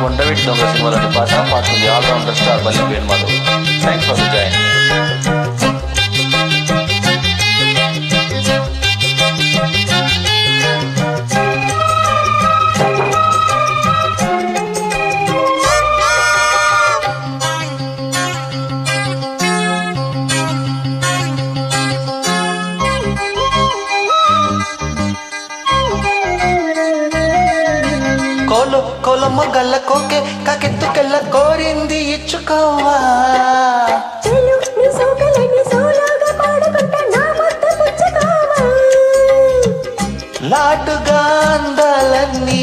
ఉండవిటి దొంగ సినిమాలోని పాట పాడుతుంది all rounder star Balli Venumadhav. Thanks for the join. కొలమ్మ గల్ల కోకే కాకెత్తుకెళ్ళ కోరింది ఇచ్చుకోవా లాటుగా అందాలన్నీ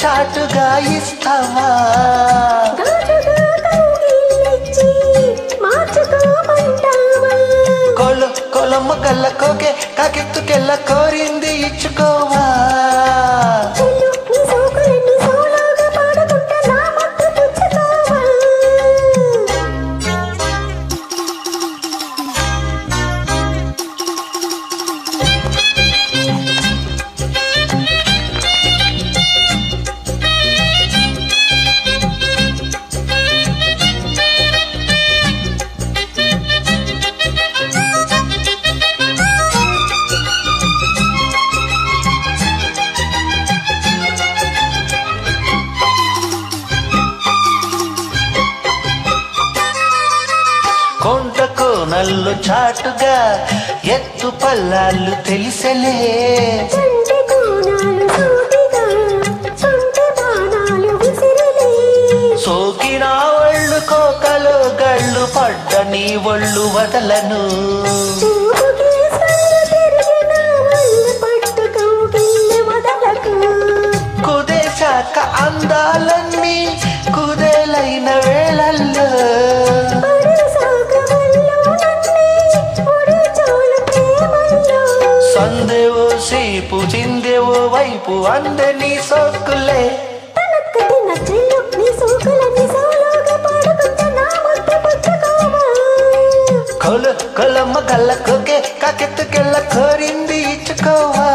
చాటుగా ఇస్తావా కొలమ్మ గల్ల కోకే కాకెత్తుకెళ్ళ కోరింది ఇచ్చుకోవా కొండ కోనల్లు చాటుగా ఎత్తు పల్లాళ్ళు తెలిసలే సోకిన ఒళ్ళు కోకలు గళ్ళు పడ్డ నీ ఒళ్ళు వదలను కుదేశాక అందాలన్నీ కుదేలైన వేళల్లో సందేవో సేపు చిందేవో వైపు అందని సోకులే కొలమ్మ గల్ల కోకే కాకెత్తుకెళ్ళ కోరింది ఇచ్చుకోవా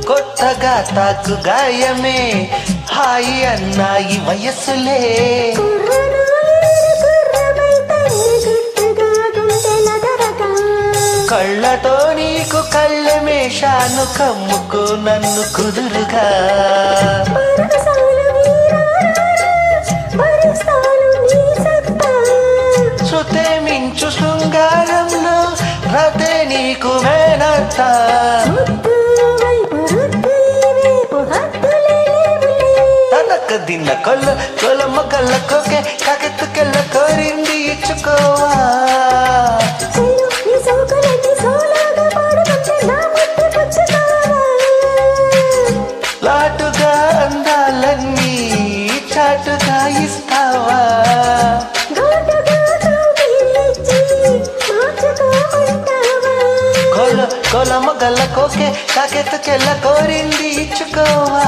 కొత్తగా తాకు గాయమే హాయి అన్నాయి వయస్సులే కళ్ళతో నీకు కళ్ళమేషాను కమ్ముకో నన్ను కుదురుగా శృతే మించు శృంగారంలో రతే నీకు మేనత్త దిన్న కొలమ్మ కళ్ళ కోకే కాకెత్తుకెళ్ళ కోరింది ఇచ్చుకోవా లాటుగా అందాలన్నీ చాటుగా ఇస్తావా కొలమ్మ గల్ల కోకే కాకెత్తుకెళ్ళ కోరింది ఇచ్చుకోవా.